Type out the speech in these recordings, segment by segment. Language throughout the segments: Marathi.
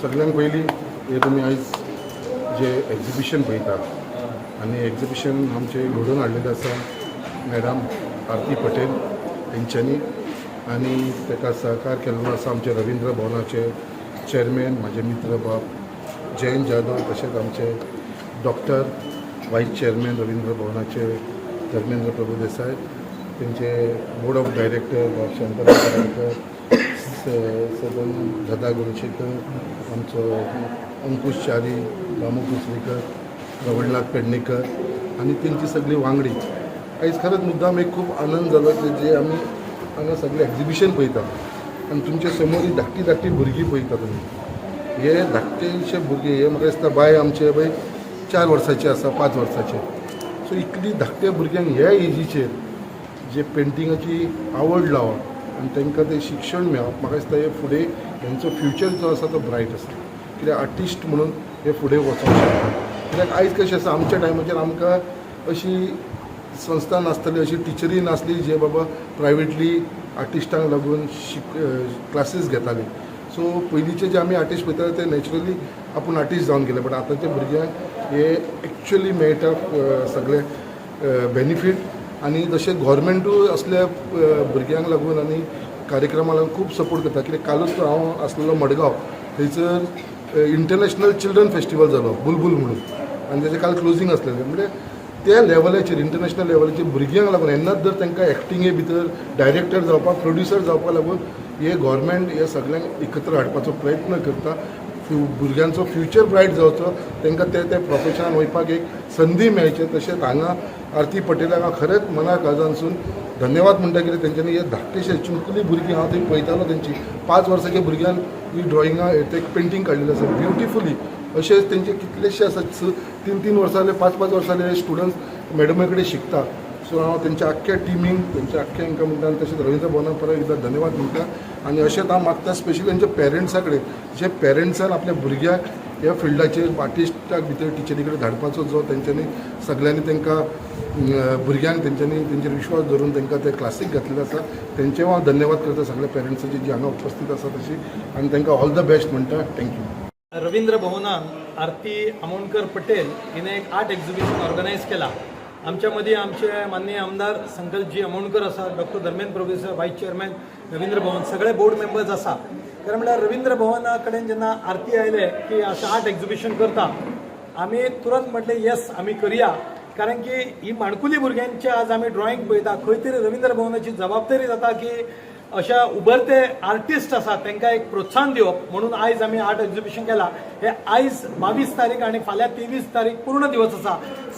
सगळ्यांत पयलीं हे तुमी आयज जे एक्झिबिशन पळयतात आनी एक्झिबिशन आमचे घडोवन हाडलेलें आसा मॅडम आरती पटेल तेंच्यांनी आनी ताका सहकार केल्लो आसा आमचे रविंद्र भवनाचे चेअरमॅन म्हाजे मित्र बाब जयंत जाधव तशेंच आमचे डॉक्टर वायस चेअरमॅन रविंद्र भवनाचे धर्मेंद्र प्रभुदेसाय तेंचे बोर्ड ऑफ डायरेक्टर बाब शांताराम कराडकर सदन दादा गुणशेकर आमचो अंकुश च्यारी दामू कुसरीकर रवळनाथ पेडणेकर आनी तेंची सगळी वांगडी आयज खरेंच मुद्दाम एक खूब आनंद जालो की जे आमी हांगा सगळें एक्झिबिशन पळयतात आनी तुमचे समोर ही धाकटी भुरगीं पळयता तुमी हे धाकटेशे भुरगे हे म्हाका दिसता बाय आमचे पळय 4 वर्साचे आसा 5 वर्साचे सो इतली धाकट्या भुरग्यांक ह्या एजीचेर जे पेंटिंगाची आवड लावप आनी तांकां तें शिक्षण मेळप म्हाका दिसता हे फुडें हेंचो फ्युचर जो आसा तो ब्रायट आसा कित्याक आर्टिस्ट म्हणून हे फुडें वचूंक शकता कित्याक आयज कशें आसा आमच्या टायमाचेर आमकां अशी संस्था नासतली अशी टिचरी नासली जे बाबा प्रायवेटली आर्टिस्टांक लागून क्लासीस घेताली सो पयलींचे जे आमी आर्टिस्ट पळयताले ते नॅचरली आपूण आर्टिस्ट जावन गेले बट आतांच्या भुरग्यांक हे एक्चुअली मेळटा सगळे बेनिफीट आनी जशें गव्हर्मेंटूय असल्या भुरग्यांक लागून आनी कार्यक्रमाक लागून खूब सपोर्ट करता कित्याक कालूच हांव आसलेलो मडगांव थंयसर इंटरनॅशनल चिल्ड्रन फेस्टिवल जालो बुलबुल म्हणून आनी तेजें काल क्लोजींग आसलेलें म्हणजे त्या लेवलाचेर इंटरनॅशनल लेवलाचेर भुरग्यांक लागून येन्नाच जर तांकां एक्टिंगे भितर डायरेक्टर जावपाक प्रोड्युसर जावपाक लागून हे गव्हर्मेंट हे सगळ्यांक एकत्र हाडपाचो प्रयत्न करता भुरग्यांचो फ्युचर ब्रायट जावचो तांकां ते प्रोफेशनान वचपाक एक संदी मेळचे तशेंच हांगा आरती पटेलाक हांव खरेंच मना काळजानसून धन्यवाद म्हणटा कित्याक तेंच्यांनी हे धाकटेशे चिंकुली भुरगीं हांव थंय पळयतालो तेंची 5 वर्साच्या भुरग्यान ही ड्रॉइंगां ते पेंटींग काडिल्लें आसा ब्युटिफुली अशेंच तेंचे कितलेशे आसा 3 वर्सांले 5 वर्सांले स्टुडंट्स मॅडमे कडेन शिकता सो हांव तेंच्या आख्ख्या टिमींक तेंच्या आख्ख्या हांकां म्हणटा आनी तशेंच रविंद्र भवनाक परत एकदां धन्यवाद म्हणटा आनी अशेंच हांव मागता स्पेशली तेंच्या पेरंट्सा कडेन जे पेरंट्सान आपल्या भुरग्याक ह्या फिल्डाचेर आर्टिस्टाक भितर टिचरी कडेन धाडपाचो जो तेंच्यांनी सगळ्यांनी तांकां भुरग्यांक तेंचेर विश्वास धरून तांकां ते क्लासीक घातलेले आसा तेंचेय हांव धन्यवाद करता सगळ्या पेरंट्साची जी हांगा उपस्थित आसा तशी आनी तांकां ऑल द बेस्ट म्हणटा थँक्यू. रविंद्र भवनान आरती आमोणकर पटेल हिने एक आर्ट एक्झिबिशन ऑर्गनायज केला. आमच्या मध्ये आमचे माननीय आमदार संकल्पजी आमोणकर आसा डॉक्टर धर्मेंद्र प्रभुदेसाय वायस चेअरमॅन रविंद्र भवन सगळे बोर्ड मेंबर्स आसा. खरें म्हणल्यार रविंद्र भवना कडेन जेन्ना आरती आयले की अशें आर्ट एक्झिबिशन करता आमी तुरंत म्हटलें येस आमी करया कारण की ही माणकुली भुरग्यांचे आज आमी ड्रॉइंग पळयता खंय तरी रविंद्र भवनाची जबाबदारी जाता की अशा उभरते आर्टिस्ट आसा तांकां एक प्रोत्साहन दिवप म्हणून आयज आमी आर्ट एक्झिबिशन केला. हे आयज 22 तारीख आनी फाल्यां 23 तारीख पूर्ण दिवस आसा.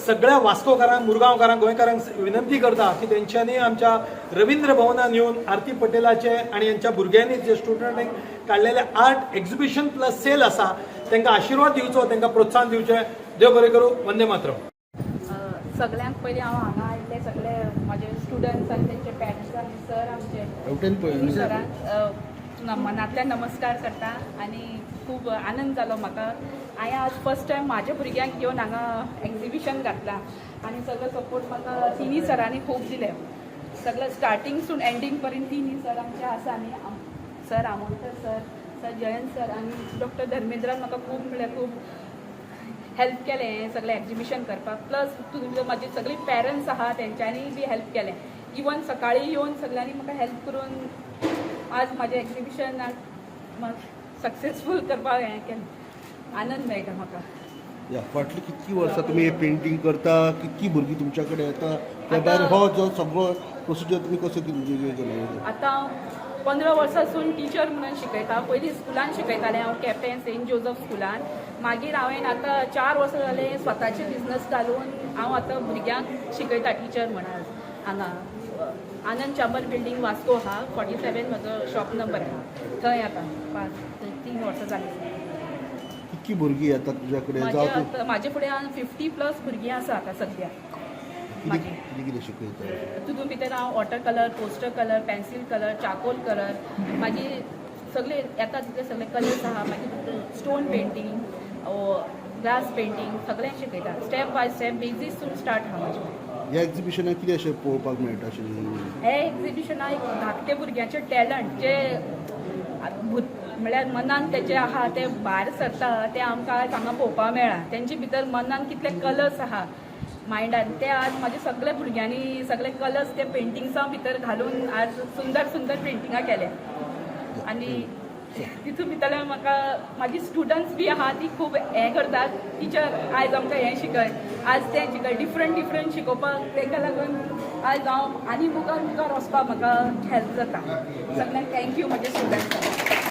सगळ्या वास्कोकारांक मुरगांवकारांक गोंयकारांक विनंती करता की तेंच्यांनी आमच्या रविंद्र भवनान येवन आरती पटेलाचे आनी यांच्या भुरग्यांनी जे स्टुडंटांक काडलेले आर्ट एक्झिबिशन प्लस सेल आसा तांकां आशिर्वाद दिवचो तांकां प्रोत्साहन दिवचें. देव बरें करूं. वंदे मातरम. सगळ्यांक पयलीं हांव हांगा आयिल्ले सगळे म्हाजे स्टुडंट्स आनी तेंचे पेरंट्स आनी सर आमचे सरांक मनांतल्यान नमस्कार करता आनी खूब आनंद जालो म्हाका. हांवें आज फर्स्ट टायम म्हाज्या भुरग्यांक घेवन हांगा एक्झिबिशन घातलां आनी सगळो सपोर्ट म्हाका तिनी सरांनी खूब दिले. सगळें स्टार्टींगसून एंडींग पर्यंत तिनी सर आमचे आसा आनी sir Amonkar sir sir Jayant sir आनी डॉक्टर धर्मेंद्रान म्हाका खूब म्हणल्यार खूब हेल्प केलें हें सगळें एक्झिबिशन करपाक. प्लस म्हाजी सगळीं पेरंट्स आहा तेंच्यांनी बी हेल्प केलें इवन सकाळी येवन सगळ्यांनी म्हाका हेल्प करून आज म्हाजें एक्झिबिशन सक्सेसफूल करपाक हें केलें आनंद मेळटा म्हाका या फाटली कितकी वर्सां तुमी हे पेंटींग करता कितकी भुरगीं तुमच्या कडेन येता त्या भायर हो जो सगळो प्रोसिजर तुमी कसो केलो आतां हांव 15 वर्सांसून टिचर म्हणून शिकयता पयलीं स्कुलान शिकयतालें हांव कॅप्टन सेंट जोझफ स्कुलान मागीर हांवें आतां 4 वर्सां जाले स्वताचे बिझनस घालून हांव आतां भुरग्यांक शिकयता टिचर म्हणून हांगा आनंद चांबर बिल्डींग वास्को आहा 47 म्हजो शॉप नंबर आहा थंय आतां 3 वर्सां जालीं कितकी भुरगीं येतात तुज्या कडेन म्हाजे फुडें 50+ भुरगीं आसा आतां सद्या कितें कितें शिकयता तितून भितर हांव water colour poster colour pencil colour चाकोल colour मागीर सगळे येता तितले सगळे कलर्स आहा मागीर स्टोन पेंटींग ग्लास पेंटींग सगळें शिकयता स्टेप बाय स्टेप बेजीसून स्टार्ट आहा म्हाजें ह्या एक्झिबिशनाक कितें अशें पळोवपाक मेळटा अशें हे एक्झिबिशनाक एक धाकटे भुरग्यांचे टॅलंट जे म्हळ्यार मनान तेजे आहा ते भायर सरता ते आमकां आज हांगा पळोवपाक मेळ्ळा तेंचे भितर मनान कितले कलर्स आहा मायंडान ते आज म्हाजे सगळे भुरग्यांनी सगळे कलर्स ते पेंटिंग्सा भितर घालून आज सुंदर सुंदर पेंटिंगां केल्या आनी तितून भितर म्हाका म्हाजी स्टुडंट्स बी आहा ती खूब हें करतात टिचर आयज आमकां हें शिकय आज तें शिकय डिफरंट शिकोवपाक ताका लागून आयज हांव आनी मुखार वचपाक म्हाका हेल्प जाता सगळ्यांक थँक्यू म्हाजे स्टुडंट्सांक